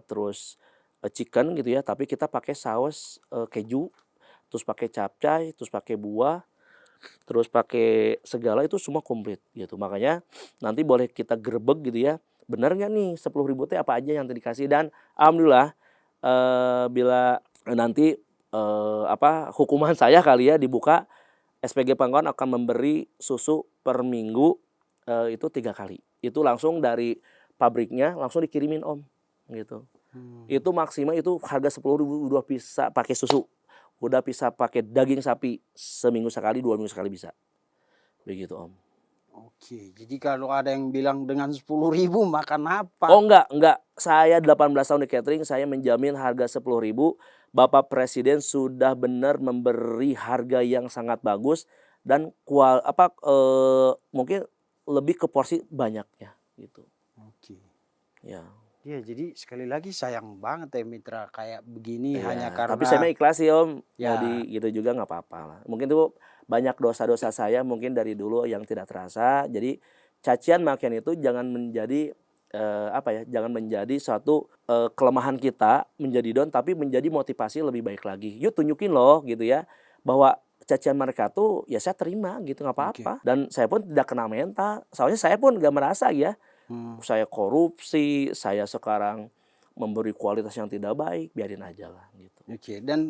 terus chicken gitu ya, tapi kita pakai saus keju, terus pakai capcay, terus pakai buah, terus pakai segala, itu semua komplit gitu. Makanya nanti boleh kita gerebek gitu ya, bener nggak nih 10.000 teh apa aja yang dikasih. Dan alhamdulillah bila nanti hukuman saya kali ya dibuka, SPG Pangkalan akan memberi susu per minggu itu 3 kali. Itu langsung dari pabriknya langsung dikirimin Om gitu. Itu maksimal itu harga 10.000 udah bisa pakai susu. Udah bisa pakai daging sapi seminggu sekali, 2 minggu sekali bisa. Begitu Om. Oke, jadi kalau ada yang bilang dengan 10.000 makan apa? Oh enggak. Saya 18 tahun di catering, saya menjamin harga 10.000. Bapak Presiden sudah benar memberi harga yang sangat bagus dan mungkin lebih ke porsi banyaknya gitu. Oke. Ya. Ya, jadi sekali lagi sayang banget ya mitra kayak begini Iya, hanya karena tapi saya mah ikhlas sih Om. Ya. Jadi gitu juga nggak apa-apa lah. Mungkin itu banyak dosa-dosa saya mungkin dari dulu yang tidak terasa. Jadi cacian makian itu jangan menjadi jangan menjadi suatu kelemahan kita menjadi down, tapi menjadi motivasi lebih baik lagi. Yuk tunjukin loh gitu ya, bahwa cacian mereka tuh ya saya terima gitu, nggak apa-apa. Dan saya pun tidak kena mental. Soalnya saya pun nggak merasa ya. Saya korupsi, saya sekarang memberi kualitas yang tidak baik, biarin aja lah gitu. Oke, dan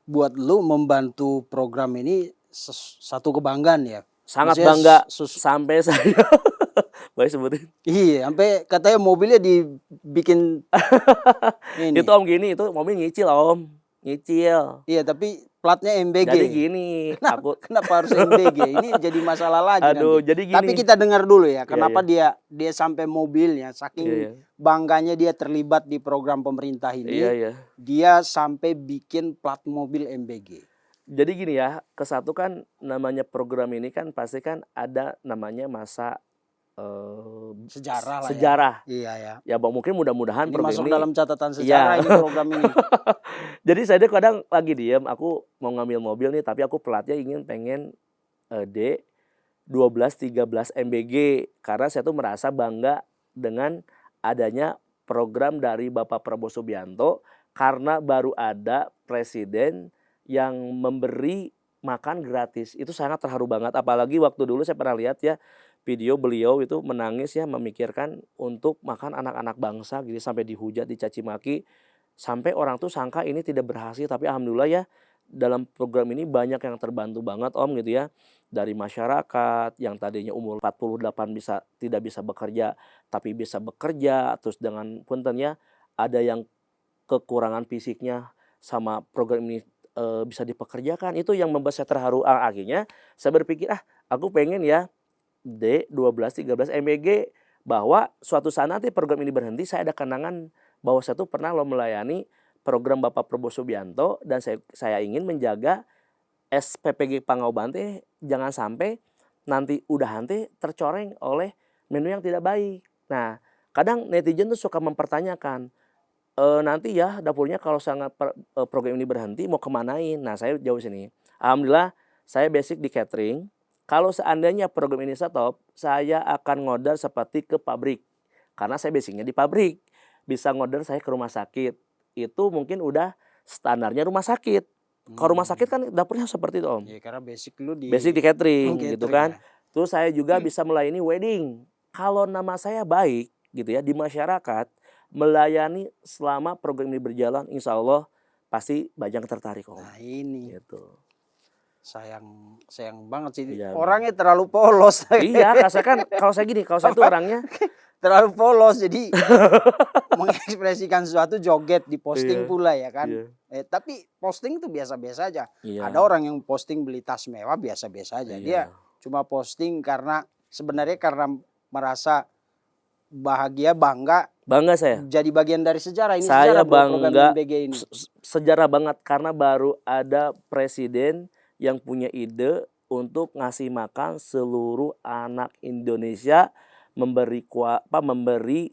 buat lu membantu program ini satu kebanggaan ya. Sangat Maksudnya bangga sampai saya boleh sebutin. Iya, sampai katanya mobilnya dibikin ini. Itu Om gini, itu mobil nyicil Om, nyicil. Iya, tapi platnya MBG. Jadi gini, kenapa harus MBG? Ini jadi masalah lagi aduh, nanti. jadi gini. Tapi kita dengar dulu ya, kenapa Iya. dia sampai mobilnya saking Iya. bangganya dia terlibat di program pemerintah ini. Iya. Dia sampai bikin plat mobil MBG. Jadi gini ya, kesatu kan namanya program ini kan pasti kan ada namanya masa sejarah lah sejarah. Ya. Iya ya. Ya mungkin mudah-mudahan ini program masuk ini dalam catatan sejarah ini program ini. Jadi saya kadang lagi diem, aku mau ngambil mobil nih, tapi aku pelatnya pengen D 12-13 MBG karena saya tuh merasa bangga dengan adanya program dari Bapak Prabowo Subianto, karena baru ada presiden yang memberi makan gratis. Itu sangat terharu banget, apalagi waktu dulu saya pernah lihat ya video beliau itu menangis ya, memikirkan untuk makan anak-anak bangsa gitu, sampai dihujat, dicaci maki, sampai orang tuh sangka ini tidak berhasil. Tapi alhamdulillah ya, dalam program ini banyak yang terbantu banget Om gitu ya. Dari masyarakat yang tadinya umur 48 tidak bisa bekerja, tapi bisa bekerja, terus dengan punten ya, ada yang kekurangan fisiknya sama program ini, bisa dipekerjakan, itu yang membuat saya terharu. Akhirnya saya berpikir, aku pengen ya D12, 13 MBG, bahwa suatu saat nanti program ini berhenti, saya ada kenangan bahwa saya tuh pernah loh melayani program Bapak Prabowo Subianto, dan saya ingin menjaga SPPG Pangaoban teh jangan sampai nanti udahan teh tercoreng oleh menu yang tidak baik. Nah, kadang netizen tuh suka mempertanyakan, nanti ya dapurnya kalau program ini berhenti mau kemanain? Nah, saya jawab sini. Alhamdulillah saya basic di catering. Kalau seandainya program ini stop, saya akan ngorder seperti ke pabrik. Karena saya basicnya di pabrik. Bisa ngorder saya ke rumah sakit. Itu mungkin udah standarnya rumah sakit. Kalau rumah sakit kan dapurnya seperti itu Om. Ya, karena basic lu di Basic di catering gitu kan. ya. Terus saya juga bisa melayani wedding. Kalau nama saya baik gitu ya di masyarakat, melayani selama program ini berjalan, insya Allah pasti banyak tertarik Om. Nah ini Gitu. sayang banget sih. Iya, Orangnya terlalu polos. Iya, kalau saya gini, kalau saya tuh orangnya terlalu polos jadi mengekspresikan sesuatu joget di posting Iya, pula ya kan. iya. Tapi posting itu biasa-biasa aja. Iya. Ada orang yang posting beli tas mewah biasa-biasa aja. Iya. Dia cuma posting karena sebenarnya karena merasa bahagia, bangga saya. jadi bagian dari sejarah ini. Saya sejarah buat program bangga MBG ini. sejarah banget karena baru ada presiden yang punya ide untuk ngasih makan seluruh anak Indonesia, memberi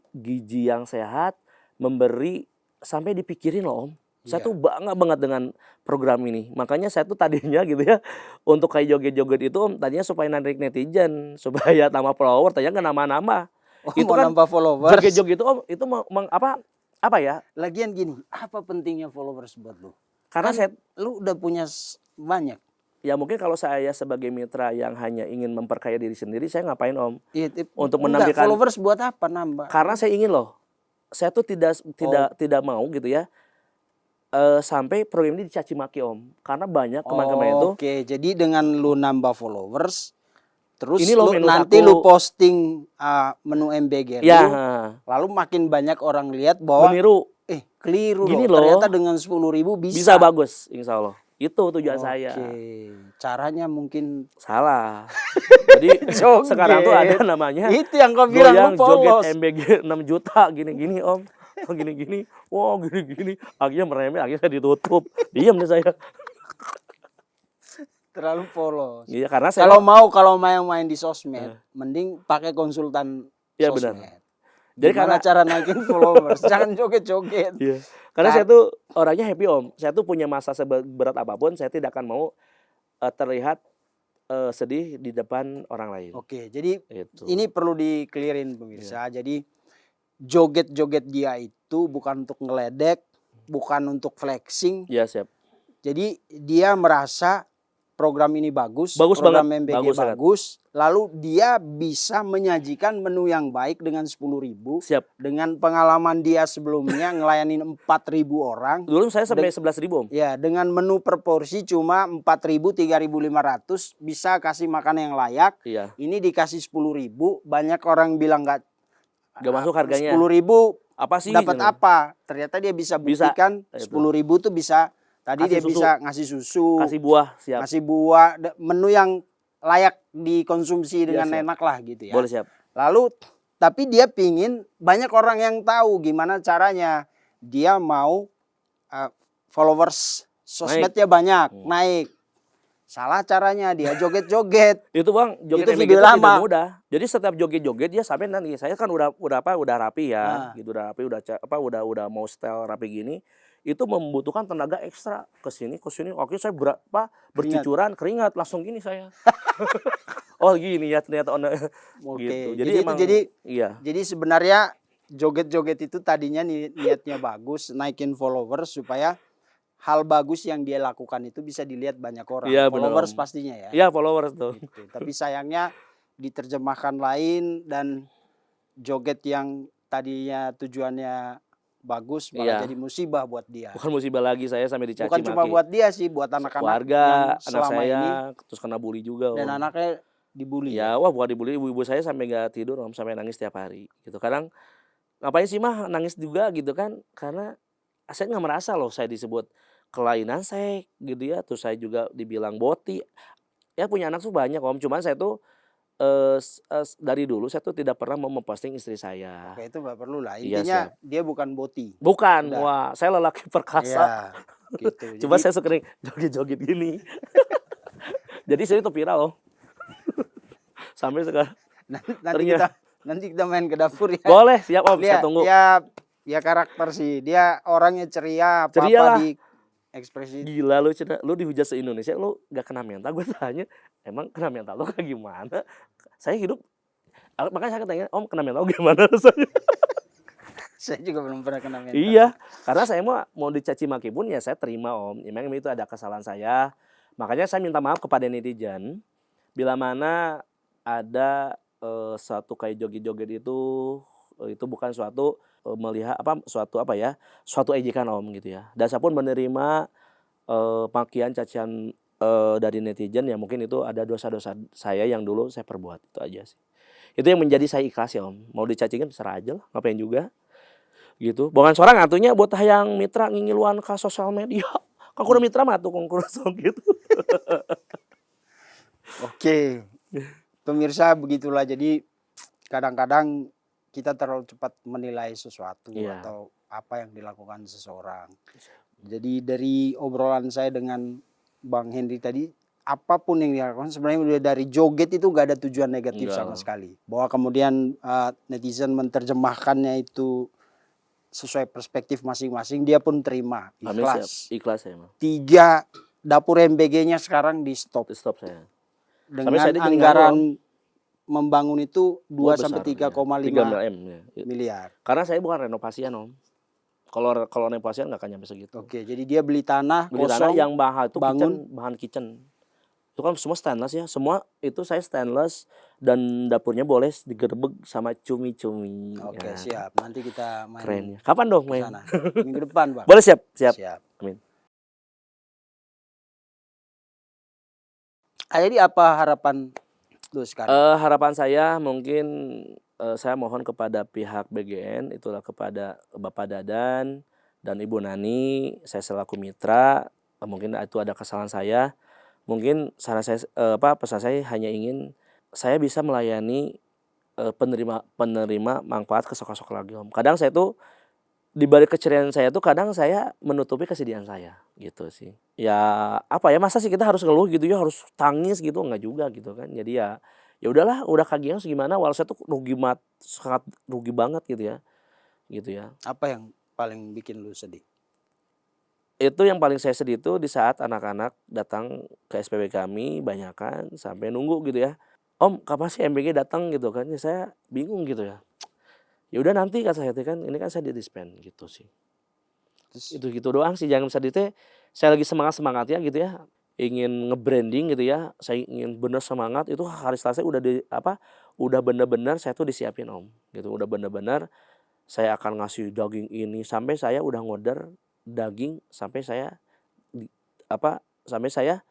gizi yang sehat, memberi sampai dipikirin loh Om. Saya tuh bangga banget dengan program ini. Makanya saya tuh tadinya gitu ya, untuk kayak joget-joget itu Om, tadinya supaya narik netizen, supaya tambah follower, tadinya nggak nama-nama. Oh, Itu mau kan nambah followers. joget-joget itu Om, itu apa ya? Lagian gini, apa pentingnya followers buat lu? Karena Kan lu udah punya banyak. ya mungkin kalau saya sebagai mitra yang hanya ingin memperkaya diri sendiri, saya ngapain Om? Iya, Untuk enggak, menampilkan followers buat apa nambah? Karena saya ingin loh, saya tuh tidak mau gitu ya, sampai program ini dicaci maki Om. Karena banyak kemarin-kemarin itu. Oke, jadi dengan lu nambah followers, terus Ini loh lu menu nanti aku. lu posting menu MBG Ya, lu, lalu makin banyak orang lihat bahwa meniru. Keliru Gini loh. loh. Ternyata dengan 10.000 bisa. Bisa bagus, insya Allah. Itu tujuan saya. Oke, caranya mungkin Salah. Jadi Joget. sekarang tuh ada namanya itu yang kau bilang lu goyang polos. joget MBG 6 juta gini-gini Om. Gini-gini. Wow, gini-gini. Akhirnya meremeh, akhirnya saya ditutup. Diam deh saya. Terlalu polos. Iya, karena saya Kalau main di sosmed, mending pakai konsultan Iya, sosmed. benar. Jadi Gimana cara naikin followers? Jangan joget-joget. Iya. Karena saya tuh orangnya happy Om. Saya tuh punya masa seberat apapun, saya tidak akan mau terlihat sedih di depan orang lain. Oke, jadi Itu. ini perlu di-clearin pemirsa. Jadi joget-joget dia itu bukan untuk ngeledek, bukan untuk flexing. Iya, siap. Jadi dia merasa program ini bagus, Bagus program banget. MBG bagus, lalu dia bisa menyajikan menu yang baik dengan 10.000. Siap. Dengan pengalaman dia sebelumnya ngelayanin 4.000 orang. Dulu saya sampai 11.000 Om. Ya, dengan menu per porsi cuma 4.000, 3.500 bisa kasih makan yang layak. Iya. Ini dikasih 10.000, banyak orang bilang nggak masuk harganya. 10.000 apa sih? dapat apa? Ternyata dia bisa buktikan 10.000 tuh bisa. Tadi Kasih dia susu. bisa ngasih susu, Kasih buah, siap. ngasih buah, menu yang layak dikonsumsi dengan siap. enak lah gitu ya. Boleh, siap. Lalu tapi dia pingin banyak orang yang tahu gimana caranya dia mau followers sosmednya banyak naik. Salah caranya, dia joget-joget. Itu Bang, joget Itu MBG video itu lama. tidak mudah. Jadi setiap joget-joget dia sampai nanti saya kan udah rapi ya, gitu udah rapi, udah mau style rapi gini. Itu membutuhkan tenaga ekstra ke sini. Oke, saya bercucuran keringat langsung gini saya. Oh, gini ya ternyata gitu. Jadi sebenarnya joget-joget itu tadinya niatnya bagus, naikin followers supaya hal bagus yang dia lakukan itu bisa dilihat banyak orang. Iya, followers bener, pastinya ya. Iya, followers tuh. Gitu. Tapi sayangnya diterjemahkan lain dan joget yang tadinya tujuannya bagus malah Iya, jadi musibah buat dia. bukan musibah lagi, saya sampai dicaci Bukan cuma maki. buat dia sih, buat anak-anak Keluarga, yang anak selama saya, ini terus kena bully juga, dan Om. anaknya dibully ya. Ya, wah bukan dibully, ibu-ibu saya sampai nggak tidur, Om, sampai nangis tiap hari, gitu. Kadang, "Ngapain sih, Mah, nangis juga?" Gitu kan. Karena saya nggak merasa loh saya disebut kelainan seks, gitu ya, terus saya juga dibilang boti. Ya punya anak tuh banyak, Om, cuman saya tuh, dari dulu saya tuh tidak pernah mau memposting istri saya. Oke, itu nggak perlu lah. Iya, Intinya siap. dia bukan boti. Bukan, Udah. wah saya lelaki perkasa. Iya, gitu. Cuma Jadi saya suka nih joget-joget gini. Jadi saya itu viral loh, sampai sekarang nanti ternyata. nanti kita main ke dapur ya. Boleh, siap, Om, saya Dia tunggu. ya karakter sih. Dia orangnya ceria, Ceria apa-apa lah. di ekspresi. Gila lu Cina, lu dihujat se-Indonesia lu gak kena mental, gue tanya, "Emang kena mental lu kayak gimana?" Saya hidup makanya saya tanya, "Om kena mental gimana rasanya?" Saya juga belum pernah kena mental. Iya, karena saya mau dicaci maki pun ya saya terima, Om. Ya memang itu ada kesalahan saya. Makanya saya minta maaf kepada netizen, bila mana ada, suatu kayak joget-joget itu bukan suatu, suatu apa ya, suatu ejekan, Om, gitu ya. Dan saya pun menerima, makian, cacian, dari netizen ya mungkin itu ada dosa-dosa saya yang dulu saya perbuat, itu aja sih. Itu yang menjadi saya ikhlas ya, Om. Mau dicacingin terserah aja lah, ngapain juga, gitu. Bongan sorang atunya buat hayang mitra ngingiluan ka sosial media. Kan kudu mitra mah atuh kongkurosong gitu. Oke, pemirsa begitulah. Jadi kadang-kadang kita terlalu cepat menilai sesuatu Iya. atau apa yang dilakukan seseorang. Jadi dari obrolan saya dengan Bang Henry tadi, apapun yang dilakukan sebenarnya udah dari joget itu gak ada tujuan negatif sama Enggak. sekali. Bahwa kemudian netizen menerjemahkannya itu sesuai perspektif masing-masing, dia pun terima, Amin, siap. ikhlas. Ikhlas saya mah. 3 dapur MBG-nya sekarang di stop Stop saya. Sampai dengan saya jadi nganggur, Om. anggaran membangun itu Oh, 2 sampai besar, ya. 3,5 3 ya. miliar. Karena saya bukan renovasian, Om. Kalau renovasian nggak akan nyampe segitu. Oke, jadi dia beli tanah Beli tanah kosong, yang mahal itu bangun. bahan kitchen. Itu kan semua stainless ya, semua itu saya stainless dan dapurnya boleh digerebek sama cumi-cumi. Oke, Ya, siap. Nanti kita main keren ya. Kapan dong ke main? sana. Minggu depan, Bang. Boleh, siap, siap. Siap. Amin. Jadi apa harapan lu sekarang? Harapan saya mungkin, saya mohon kepada pihak BGN, itulah kepada Bapak Dadan dan Ibu Nani, saya selaku mitra, mungkin itu ada kesalahan saya. Mungkin saran saya, pesan saya hanya ingin saya bisa melayani, penerima manfaat ke sok-sok lagi, Om. Kadang saya tuh di balik keceriaan saya tuh kadang saya menutupi kesedihan saya, gitu sih. Ya apa ya, masa sih kita harus ngeluh gitu ya, harus tangis gitu, enggak juga gitu kan. Jadi ya udahlah, udah kagian segimana, walau saya tuh sangat rugi banget gitu ya. Apa yang paling bikin lu sedih? Itu yang paling saya sedih itu di saat anak-anak datang ke SPB kami banyakan sampai nunggu gitu ya. "Om, kapan sih MBG datang?" gitu kan. Ya saya bingung gitu ya. Ya udah nanti kata saya teh kan, ini kan saya di-disband gitu sih. Terus Itu gitu doang sih, jangan sedih teh. Saya lagi semangat-semangatnya gitu ya, ingin nge-branding gitu ya, saya ingin bener semangat itu hari Selasa udah bener-bener saya tuh disiapin, Om, gitu. Udah bener-bener saya akan ngasih daging ini, sampai saya udah ngorder daging sampai saya di sampai saya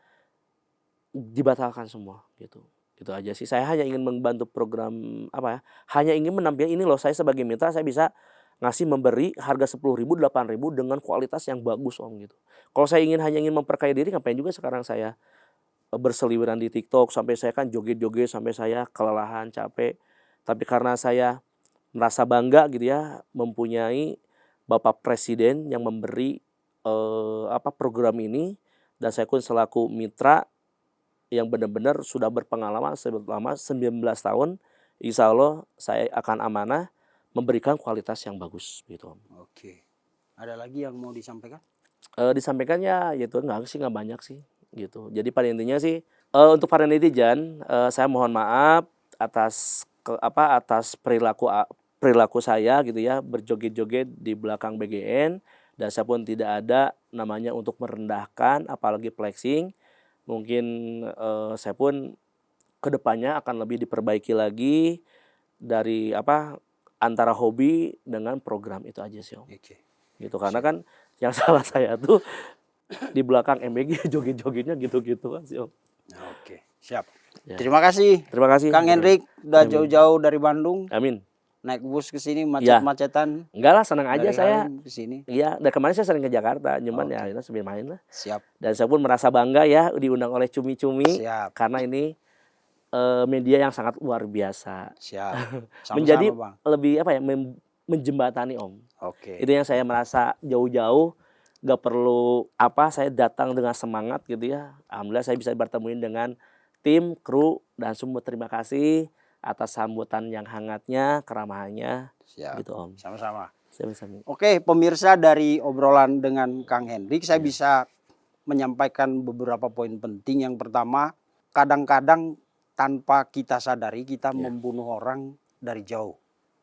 dibatalkan semua gitu. Itu aja sih. Saya hanya ingin membantu program hanya ingin menampilkan ini loh, saya sebagai mitra saya bisa memberi harga 10.000, 8.000 dengan kualitas yang bagus, Om, gitu. Kalau saya hanya ingin memperkaya diri, ngapain juga sekarang saya, berseliweran di TikTok, sampai saya kan joget-joget sampai saya kelelahan, capek. Tapi karena saya merasa bangga gitu ya, mempunyai Bapak Presiden yang memberi, program ini, dan saya pun selaku mitra yang benar-benar sudah berpengalaman selama 19 tahun, insya Allah saya akan amanah memberikan kualitas yang bagus gitu, Om. oke. Ada lagi yang mau disampaikan? Disampaikan ya itu nggak banyak sih gitu. Jadi pada intinya sih, untuk para netizen, saya mohon maaf atas atas perilaku saya gitu ya, berjoget-joget di belakang BGN, dan saya pun tidak ada namanya untuk merendahkan apalagi flexing. Mungkin, saya pun kedepannya akan lebih diperbaiki lagi dari antara hobi dengan program itu aja sih Om. Oke. Gitu karena kan yang salah saya tuh di belakang MBG joget-jogetnya gitu-gitu kan sih Om. Oke, siap. Ya. Terima kasih Terima kasih. Kang Hendrik udah Amin. jauh-jauh dari Bandung Amin. naik bus ke sini Ya. macet-macetan Enggak lah, senang aja dari saya. Halim ke sini. Iya, dari kemarin saya sering ke Jakarta, cuman Oke. ya akhirnya sambil main lah. Siap. Dan saya pun merasa bangga ya diundang oleh Cumi-Cumi Siap. karena ini media yang sangat luar biasa. Siap. Sama-sama, Menjadi Bang. lebih apa ya, menjembatani Om. Oke. Itu yang saya merasa jauh-jauh gak perlu apa, saya datang dengan semangat gitu ya. Alhamdulillah saya bisa bertemuin dengan tim, kru, dan semua terima kasih atas sambutan yang hangatnya, keramahannya Siap. gitu Om. Sama-sama. Sama-sama. Oke, pemirsa, dari obrolan dengan Kang Hendrik saya bisa menyampaikan beberapa poin penting. Yang pertama, kadang-kadang tanpa kita sadari kita membunuh orang dari jauh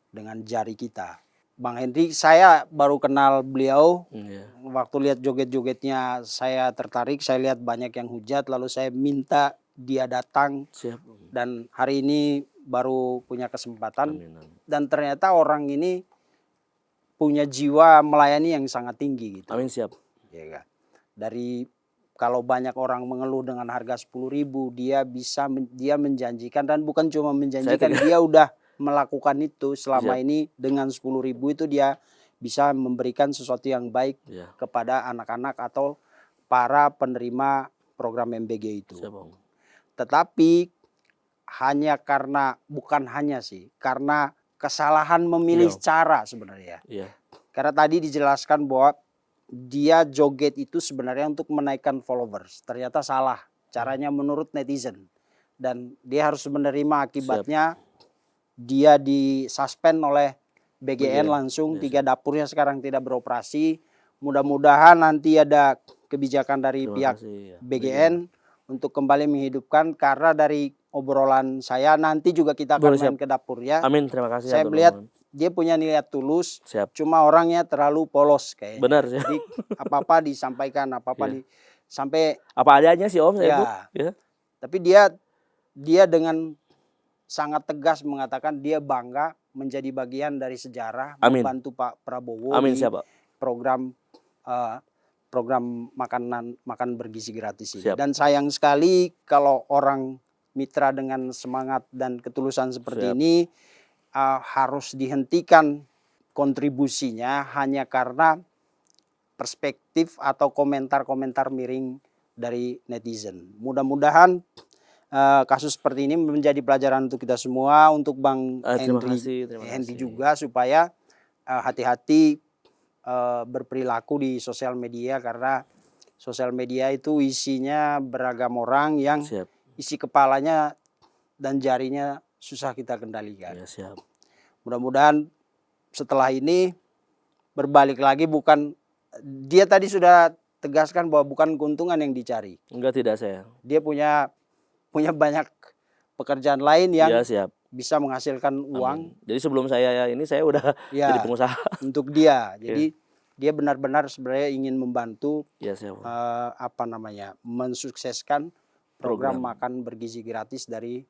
dengan jari kita. Bang Hendrik, saya baru kenal beliau. Iya. Waktu lihat joget-jogetnya saya tertarik, saya lihat banyak yang hujat, lalu saya minta dia datang Siap Om. dan hari ini baru punya kesempatan. Amin, amin. Dan ternyata orang ini punya jiwa melayani yang sangat tinggi gitu. Amin, siap. Ya kan? Dari kalau banyak orang mengeluh dengan harga 10.000, dia dia menjanjikan, dan bukan cuma menjanjikan, dia udah melakukan itu selama ini dengan 10.000 itu dia bisa memberikan sesuatu yang baik kepada anak-anak atau para penerima program MBG itu. Siap, Om. Tetapi karena kesalahan memilih cara sebenarnya. Iya. Karena tadi dijelaskan bahwa dia joget itu sebenarnya untuk menaikkan followers. Ternyata salah caranya menurut netizen. Dan dia harus menerima akibatnya. Dia disuspend oleh BGN langsung. 3 dapurnya sekarang tidak beroperasi. Mudah-mudahan nanti ada kebijakan dari pihak BGN untuk kembali menghidupkan. Karena dari obrolan saya nanti juga kita akan main ke dapurnya. Amin, terima kasih. Saya melihat dia punya niat tulus. Siap. Cuma orangnya terlalu polos kayaknya. Benar. Jadi apa-apa disampaikan, sampai apa adanya sih Om saya tuh. Ya. Tapi dia dengan sangat tegas mengatakan dia bangga menjadi bagian dari sejarah. Amin. Membantu Pak Prabowo Amin, di siap, Pak. program makan bergizi gratis ini. Siap. Dan sayang sekali kalau orang mitra dengan semangat dan ketulusan seperti ini harus dihentikan kontribusinya hanya karena perspektif atau komentar-komentar miring dari netizen. Mudah-mudahan kasus seperti ini menjadi pelajaran untuk kita semua, untuk Bang Hendri juga, supaya hati-hati berperilaku di sosial media, karena sosial media itu isinya beragam orang yang isi kepalanya dan jarinya susah kita kendalikan. Ya, siap. Mudah-mudahan setelah ini berbalik lagi, bukan, dia tadi sudah tegaskan bahwa bukan keuntungan yang dicari. Enggak, tidak saya. Dia punya banyak pekerjaan lain yang bisa menghasilkan uang. Amin. Jadi sebelum saya udah jadi pengusaha. Untuk dia. Jadi dia benar-benar sebenarnya ingin membantu mensukseskan program makan bergizi gratis dari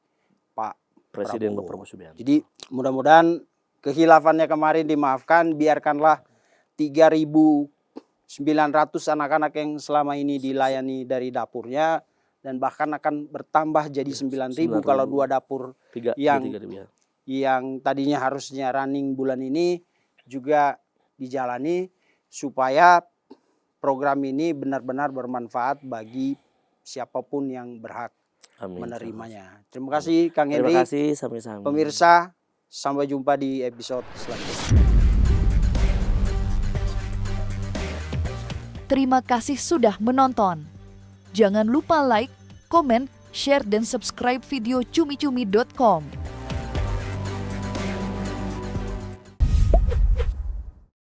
Pak Presiden Prabowo. Bapak Prabowo Subianto. Jadi mudah-mudahan kehilafannya kemarin dimaafkan, biarkanlah 3.900 anak-anak yang selama ini dilayani dari dapurnya, dan bahkan akan bertambah jadi 9.000 kalau 2 dapur yang tadinya harusnya running bulan ini juga dijalani, supaya program ini benar-benar bermanfaat bagi siapapun yang berhak menerimanya. Terima kasih Kang Hendrik. Terima kasih, sama-sama. Pemirsa, sampai jumpa di episode selanjutnya. Terima kasih sudah menonton. Jangan lupa like, komen, share, dan subscribe video cumi-cumi.com.